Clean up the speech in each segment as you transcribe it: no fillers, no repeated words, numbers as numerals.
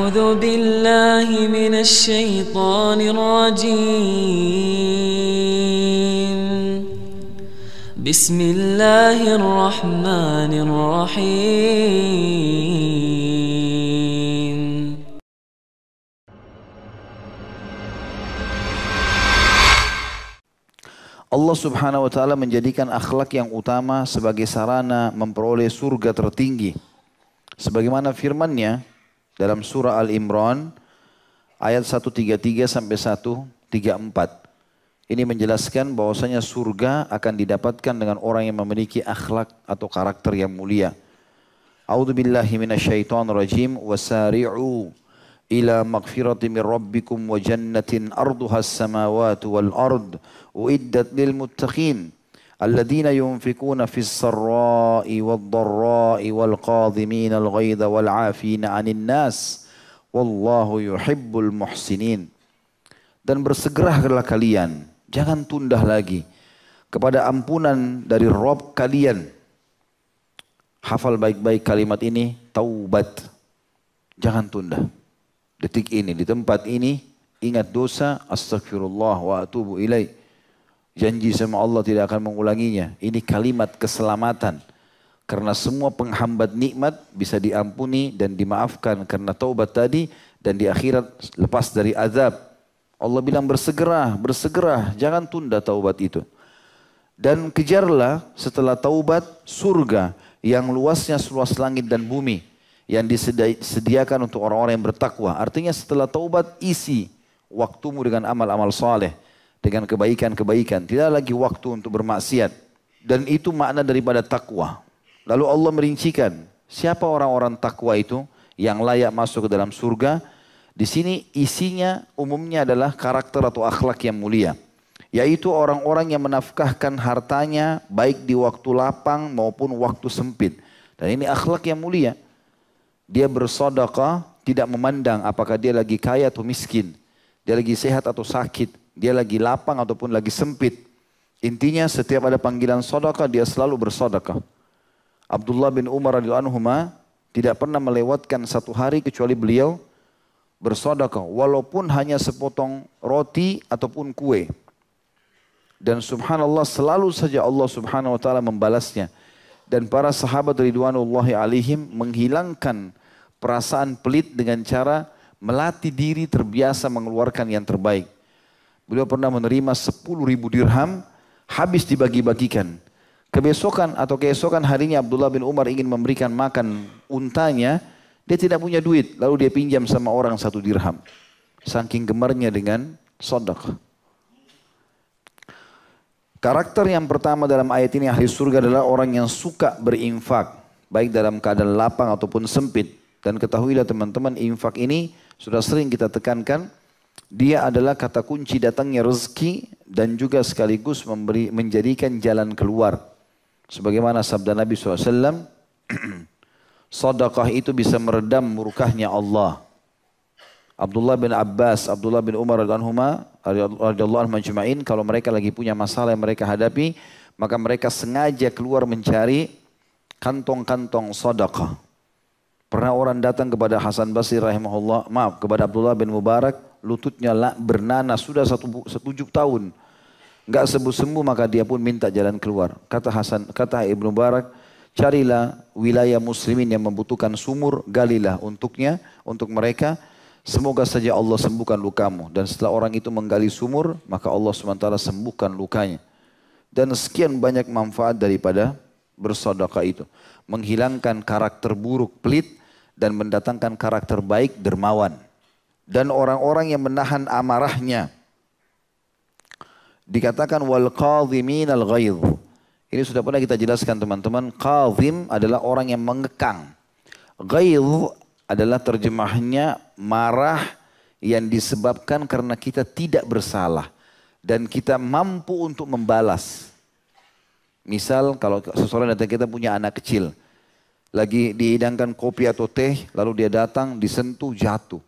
أعوذ بالله من الشيطان الرجيم بسم الله الرحمن الرحيم Allah subhanahu wa ta'ala menjadikan akhlak yang utama sebagai sarana memperoleh surga tertinggi. Sebagaimana firman-Nya dalam surah Al-Imran ayat 133 sampai 134. Ini menjelaskan bahwasanya surga akan didapatkan dengan orang yang memiliki akhlak atau karakter yang mulia. A'udzu billahi minasyaitonir rajim. Wasari'u ila magfirati min rabbikum wa jannatin arduha as-samawati wal ard uiddat lil muttaqin alladzina yunfikuna fis sarra'i wad dharra'i wal qadhimina al ghaidha wal 'afina 'anil nas wallahu yuhibbul muhsinin. Dan bersegeralah kalian, jangan tunda lagi kepada ampunan dari Rabb kalian. Hafal baik-baik kalimat ini, taubat. Jangan tunda. Detik ini, di tempat ini, ingat dosa, astagfirullah wa atubu ilaih. Janji sama Allah tidak akan mengulanginya. Ini kalimat keselamatan. Karena semua penghambat nikmat bisa diampuni dan dimaafkan karena taubat tadi. Dan di akhirat lepas dari azab. Allah bilang bersegera, jangan tunda taubat itu. Dan kejarlah setelah taubat surga yang luasnya seluas langit dan bumi. Yang disediakan untuk orang-orang yang bertakwa. Artinya setelah taubat isi waktumu dengan amal-amal saleh, dengan kebaikan-kebaikan. Tidak lagi waktu untuk bermaksiat. Dan itu makna daripada takwa. Lalu Allah merincikan siapa orang-orang takwa itu yang layak masuk ke dalam surga. Di sini isinya umumnya adalah karakter atau akhlak yang mulia. Yaitu orang-orang yang menafkahkan hartanya baik di waktu lapang maupun waktu sempit. Dan ini akhlak yang mulia. Dia bersedekah tidak memandang apakah dia lagi kaya atau miskin. Dia lagi sehat atau sakit. Dia lagi lapang ataupun lagi sempit. Intinya setiap ada panggilan sedekah dia selalu bersedekah. Abdullah bin Umar radhiyallahu anhu tidak pernah melewatkan satu hari kecuali beliau bersedekah. Walaupun hanya sepotong roti ataupun kue. Dan subhanallah selalu saja Allah subhanahu wa ta'ala membalasnya. Dan para sahabat ridwanullahi alaihim menghilangkan perasaan pelit dengan cara melatih diri terbiasa mengeluarkan yang terbaik. Beliau pernah menerima 10.000 dirham habis dibagi-bagikan. Keesokan harinya Abdullah bin Umar ingin memberikan makan untanya. Dia tidak punya duit. Lalu dia pinjam sama orang 1 dirham. Saking gemarnya dengan sedekah. Karakter yang pertama dalam ayat ini ahli surga adalah orang yang suka berinfak. Baik dalam keadaan lapang ataupun sempit. Dan ketahuilah teman-teman, infak ini sudah sering kita tekankan. Dia adalah kata kunci datangnya rezeki dan juga sekaligus menjadikan jalan keluar. Sebagaimana sabda Nabi SAW, sedekah itu bisa meredam murkahnya Allah. Abdullah bin Abbas, Abdullah bin Umar radhiyallahu anhum majma'in, kalau mereka lagi punya masalah yang mereka hadapi, maka mereka sengaja keluar mencari kantong-kantong sedekah. Pernah orang datang kepada Hasan Basri rahimahullah, kepada Abdullah bin Mubarak, lututnya bernanas sudah 7 tahun. Enggak sembuh-sembuh, maka dia pun minta jalan keluar. Kata Ibnu Mubarak, carilah wilayah muslimin yang membutuhkan sumur, galilah untuknya, untuk mereka. Semoga saja Allah sembuhkan lukamu. Dan setelah orang itu menggali sumur, maka Allah SWT sembuhkan lukanya. Dan sekian banyak manfaat daripada bersedekah itu. Menghilangkan karakter buruk, pelit, dan mendatangkan karakter baik, dermawan. Dan orang-orang yang menahan amarahnya. Dikatakan wal qadhimin al ghaidh. Ini sudah pernah kita jelaskan teman-teman. Qadhim adalah orang yang mengekang. Ghaidh adalah terjemahnya marah yang disebabkan karena kita tidak bersalah. Dan kita mampu untuk membalas. Misal kalau seseorang datang, kita punya anak kecil. Lagi dihidangkan kopi atau teh, lalu dia datang, disentuh, jatuh.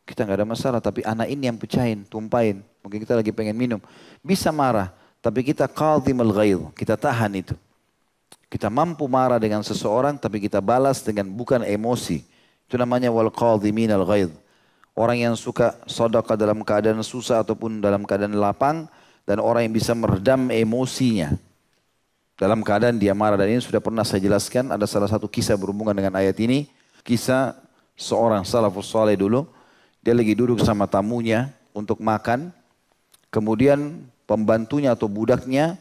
Kita nggak ada masalah, tapi anak ini yang pecahin, tumpahin. Mungkin kita lagi pengen minum. Bisa marah, tapi kita qadhimul ghaidh, kita tahan itu. Kita mampu marah dengan seseorang, tapi kita balas dengan bukan emosi. Itu namanya wal qadhiminal ghaidh. Orang yang suka sedekah dalam keadaan susah ataupun dalam keadaan lapang, dan orang yang bisa meredam emosinya dalam keadaan dia marah. Dan ini sudah pernah saya jelaskan, ada salah satu kisah berhubungan dengan ayat ini. Kisah seorang salafus saleh dulu, dia lagi duduk sama tamunya untuk makan, kemudian pembantunya atau budaknya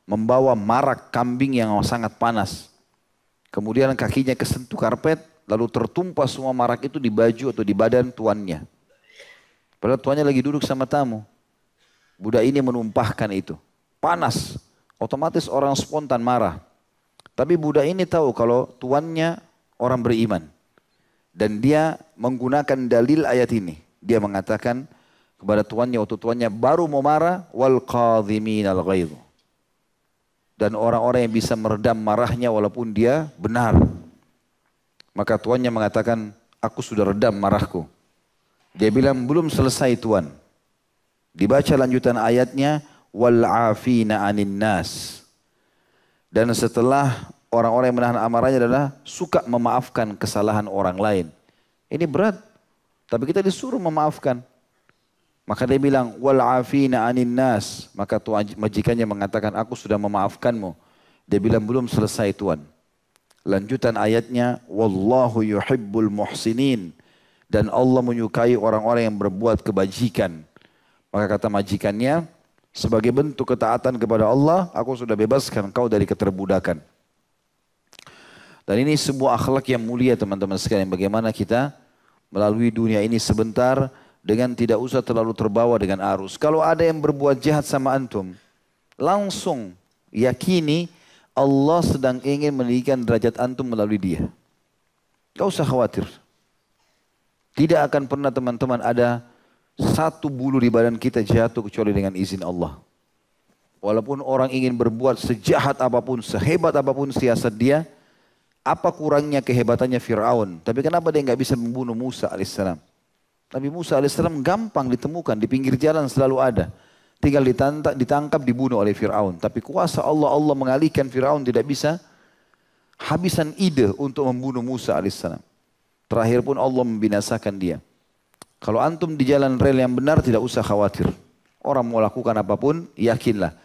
membawa marak kambing yang sangat panas. Kemudian kakinya kesentuh karpet, lalu tertumpah semua marak itu di baju atau di badan tuannya. Padahal tuannya lagi duduk sama tamu. Budak ini menumpahkan itu. Panas. Otomatis orang spontan marah. Tapi budak ini tahu kalau tuannya orang beriman. Dan dia menggunakan dalil ayat ini. Dia mengatakan kepada tuannya waktu tuannya baru mau marah, wal qadhiminal ghaidh. Dan orang-orang yang bisa meredam marahnya walaupun dia benar. Maka tuannya mengatakan, aku sudah redam marahku. Dia bilang, belum selesai tuan. Dibaca lanjutan ayatnya, wal afina anin nas. Dan setelah orang-orang yang menahan amarahnya adalah suka memaafkan kesalahan orang lain. Ini berat, tapi kita disuruh memaafkan. Maka dia bilang, wal afina anin nas. Maka majikannya mengatakan, aku sudah memaafkanmu. Dia bilang, belum selesai tuan. Lanjutan ayatnya, wallahu yuhibbul muhsinin. Dan Allah menyukai orang-orang yang berbuat kebajikan. Maka kata majikannya, sebagai bentuk ketaatan kepada Allah, aku sudah bebaskan kau dari keterbudakan. Dan ini sebuah akhlak yang mulia teman-teman sekalian. Bagaimana kita melalui dunia ini sebentar, dengan tidak usah terlalu terbawa dengan arus. Kalau ada yang berbuat jahat sama antum, langsung yakini Allah sedang ingin meninggikan derajat antum melalui dia. Gak usah khawatir. Tidak akan pernah teman-teman ada satu bulu di badan kita jatuh kecuali dengan izin Allah. Walaupun orang ingin berbuat sejahat apapun, sehebat apapun siasat dia, apa kurangnya kehebatannya Fir'aun? Tapi kenapa dia nggak bisa membunuh Musa alaihissalam? Nabi Musa alaihissalam gampang ditemukan, di pinggir jalan selalu ada. Tinggal ditangkap, dibunuh oleh Fir'aun. Tapi kuasa Allah, Allah mengalihkan Fir'aun tidak bisa habisan ide untuk membunuh Musa alaihissalam. Terakhir pun Allah membinasakan dia. Kalau antum di jalan rel yang benar tidak usah khawatir. Orang mau lakukan apapun, yakinlah.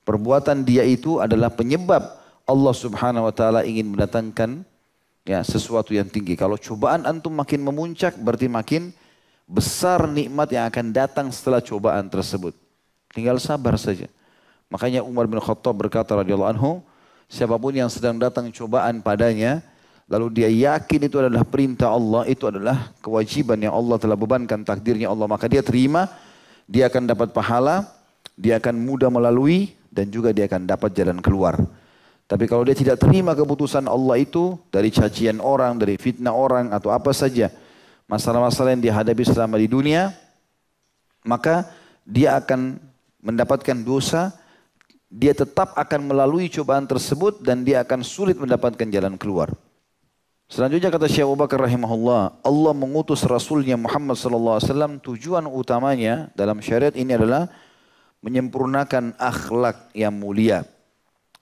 Perbuatan dia itu adalah penyebab Allah subhanahu wa ta'ala ingin mendatangkan sesuatu yang tinggi. Kalau cobaan antum makin memuncak, berarti makin besar nikmat yang akan datang setelah cobaan tersebut. Tinggal sabar saja. Makanya Umar bin Khattab berkata radhiyallahu anhu, siapapun yang sedang datang cobaan padanya, lalu dia yakin itu adalah perintah Allah, itu adalah kewajiban yang Allah telah bebankan, takdirnya Allah, maka dia terima, dia akan dapat pahala, dia akan mudah melalui, dan juga dia akan dapat jalan keluar. Tapi kalau dia tidak terima keputusan Allah itu, dari cacian orang, dari fitnah orang, atau apa saja, masalah-masalah yang dihadapi selama di dunia, maka dia akan mendapatkan dosa, dia tetap akan melalui cobaan tersebut dan dia akan sulit mendapatkan jalan keluar. Selanjutnya kata Syekh Abu Bakar rahimahullah, Allah mengutus Rasulnya Muhammad sallallahu alaihi wasallam, tujuan utamanya dalam syariat ini adalah menyempurnakan akhlak yang mulia.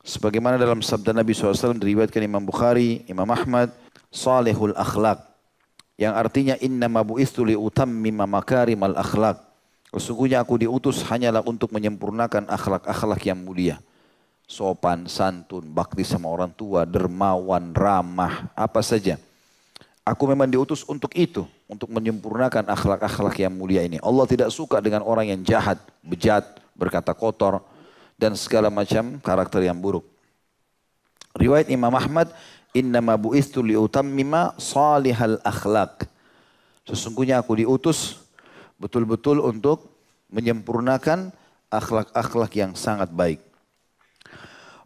Sebagaimana dalam sabda Nabi SAW diriwayatkan Imam Bukhari, Imam Ahmad, salihul akhlak. Yang artinya innama bu'itsu liutammima makarimal akhlak. Sesungguhnya aku diutus hanyalah untuk menyempurnakan akhlak-akhlak yang mulia. Sopan, santun, bakti sama orang tua, dermawan, ramah, apa saja. Aku memang diutus untuk itu, untuk menyempurnakan akhlak-akhlak yang mulia ini. Allah tidak suka dengan orang yang jahat, bejat, berkata kotor, dan segala macam karakter yang buruk. Riwayat Imam Ahmad, innama bu'itsu liutammima salihal akhlak. Sesungguhnya aku diutus betul-betul untuk menyempurnakan akhlak-akhlak yang sangat baik.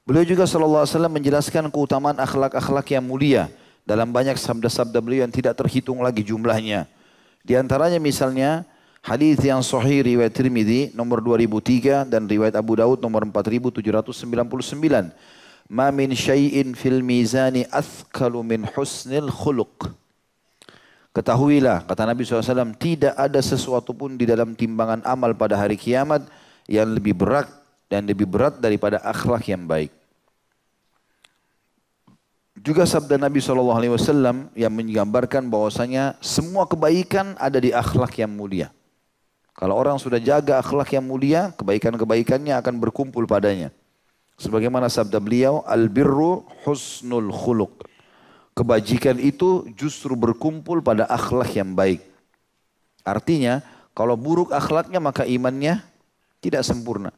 Beliau juga sallallahu alaihi wasallam menjelaskan keutamaan akhlak-akhlak yang mulia dalam banyak sabda-sabda beliau yang tidak terhitung lagi jumlahnya. Di antaranya misalnya hadis yang sahih riwayat Tirmidzi nomor 2003 dan riwayat Abu Daud nomor 4799. Ma min syai'in fil mizani athqalu min husnil khuluq. Ketahuilah, kata Nabi SAW, tidak ada sesuatu pun di dalam timbangan amal pada hari kiamat yang lebih berat dan lebih berat daripada akhlak yang baik. Juga sabda Nabi SAW yang menggambarkan bahwasanya semua kebaikan ada di akhlak yang mulia. Kalau orang sudah jaga akhlak yang mulia, kebaikan-kebaikannya akan berkumpul padanya. Sebagaimana sabda beliau, al-birru husnul khuluq. Kebajikan itu justru berkumpul pada akhlak yang baik. Artinya, kalau buruk akhlaknya maka imannya tidak sempurna.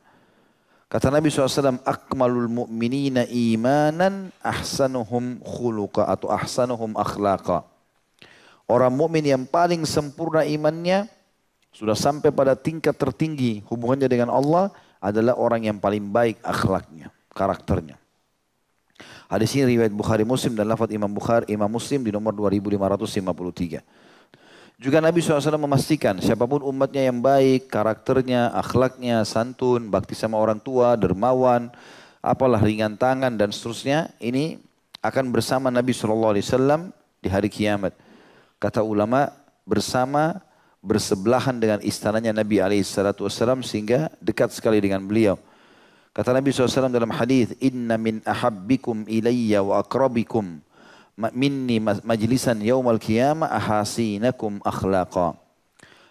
Kata Nabi SAW, akmalul mu'minina imanan ahsanuhum khuluqa atau ahsanuhum akhlaqa. Orang mukmin yang paling sempurna imannya, sudah sampai pada tingkat tertinggi hubungannya dengan Allah, adalah orang yang paling baik akhlaknya, karakternya. Hadis ini riwayat Bukhari Muslim dan lafaz Imam Bukhari, Imam Muslim di nomor 2553. Juga Nabi SAW memastikan siapapun umatnya yang baik, karakternya, akhlaknya, santun, bakti sama orang tua, dermawan, apalah ringan tangan dan seterusnya, ini akan bersama Nabi SAW di hari kiamat. Kata ulama, bersebelahan dengan istananya Nabi SAW sehingga dekat sekali dengan beliau. Kata Nabi SAW dalam hadis, inna min ahabbikum ilayya wa akrabikum minni majlisan yaumal qiyamah ahasinakum akhlaqa.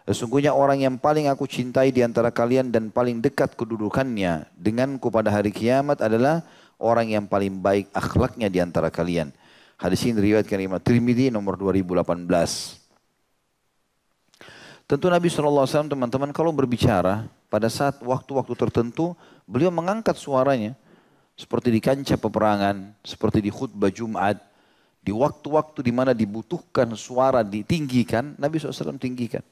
Sesungguhnya orang yang paling aku cintai di antara kalian dan paling dekat kedudukannya denganku pada hari kiamat adalah orang yang paling baik akhlaknya di antara kalian. Hadis ini diriwayatkan Imam Tirmidzi nomor 2018. Tentu Nabi SAW teman-teman kalau berbicara pada saat waktu-waktu tertentu beliau mengangkat suaranya seperti di kancah peperangan, seperti di khutbah Jumat. Di waktu-waktu di mana dibutuhkan suara ditinggikan, Nabi SAW tinggikan.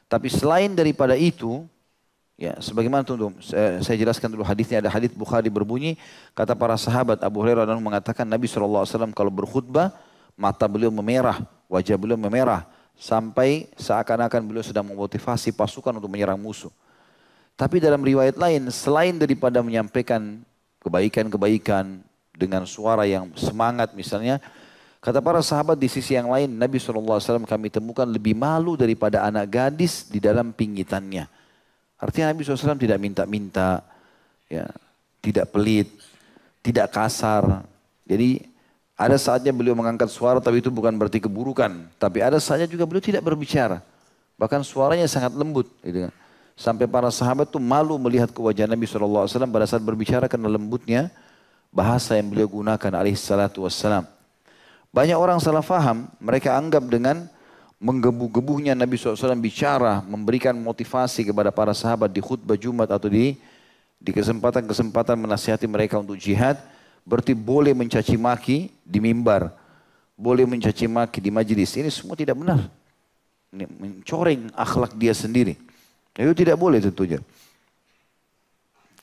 Tapi selain daripada itu, ya sebagaimana tuh, saya jelaskan dulu hadisnya. Ada hadis Bukhari berbunyi, kata para sahabat Abu Hurairah dan mengatakan Nabi SAW kalau berkhutbah, mata beliau memerah, wajah beliau memerah, sampai seakan-akan beliau sedang memotivasi pasukan untuk menyerang musuh. Tapi dalam riwayat lain, selain daripada menyampaikan kebaikan-kebaikan dengan suara yang semangat misalnya, kata para sahabat di sisi yang lain, Nabi SAW kami temukan lebih malu daripada anak gadis di dalam pinggitannya. Artinya Nabi SAW tidak minta-minta, ya, tidak pelit, tidak kasar. Jadi ada saatnya beliau mengangkat suara tapi itu bukan berarti keburukan. Tapi ada saatnya juga beliau tidak berbicara. Bahkan suaranya sangat lembut. Gitu. Sampai para sahabat itu malu melihat ke wajah Nabi SAW pada saat berbicara karena lembutnya bahasa yang beliau gunakan alaihissalatu. Banyak orang salah faham, mereka anggap dengan menggebu-gebuhnya Nabi SAW bicara, memberikan motivasi kepada para sahabat di khutbah Jumat atau di kesempatan-kesempatan menasihati mereka untuk jihad, berarti boleh mencaci maki di mimbar, boleh mencaci maki di majelis. Ini semua tidak benar. Ini mencoreng akhlak dia sendiri. Itu tidak boleh tentunya.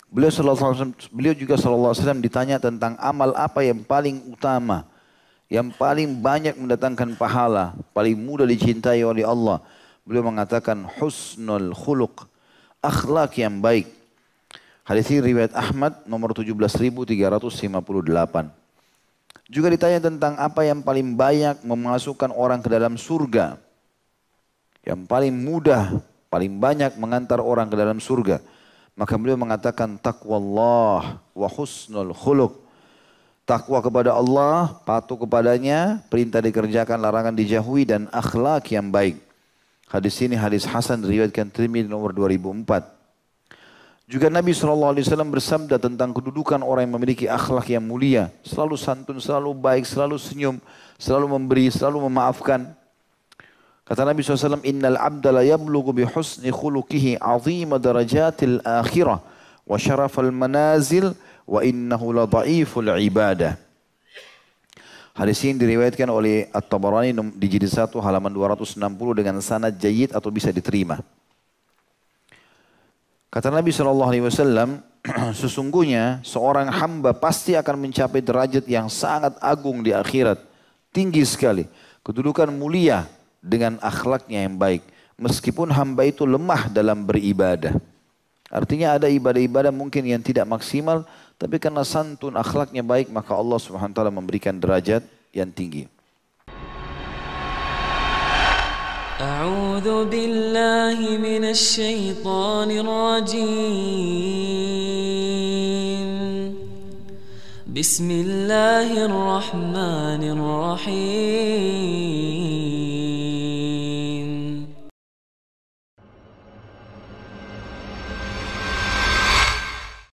Beliau juga SAW ditanya tentang amal apa yang paling utama, yang paling banyak mendatangkan pahala, paling mudah dicintai oleh Allah. Beliau mengatakan husnul khuluq, akhlak yang baik. Hadis ini riwayat Ahmad nomor 17.358. Juga ditanya tentang apa yang paling banyak memasukkan orang ke dalam surga. Yang paling mudah, paling banyak mengantar orang ke dalam surga. Maka beliau mengatakan taqwallah wa husnul khuluq. Takwa kepada Allah, patuh kepadanya, perintah dikerjakan, larangan dijauhi, dan akhlak yang baik. Hadis ini hadis hasan diriwayatkan Tirmidzi nomor 2004. Juga Nabi SAW bersabda tentang kedudukan orang yang memiliki akhlak yang mulia. Selalu santun, selalu baik, selalu senyum, selalu memberi, selalu memaafkan. Kata Nabi SAW, innal abda la yablughu bi husni khuluqihi azima darajatil akhirah wa syarafal manazil wa innahu la dha'iful ibadah. Hadis ini diriwayatkan oleh At-Tabarani di jilid 1 halaman 260 dengan sanad jayyid atau bisa diterima. Kata Nabi SAW, sesungguhnya seorang hamba pasti akan mencapai derajat yang sangat agung di akhirat. Tinggi sekali. Kedudukan mulia dengan akhlaknya yang baik. Meskipun hamba itu lemah dalam beribadah. Artinya ada ibadah-ibadah mungkin yang tidak maksimal, tapi karena santun akhlaknya baik, maka Allah Subhanahu wa taala memberikan derajat yang tinggi. A'udzu billahi minasy syaithanir rajim. بسم الله الرحمن الرحيم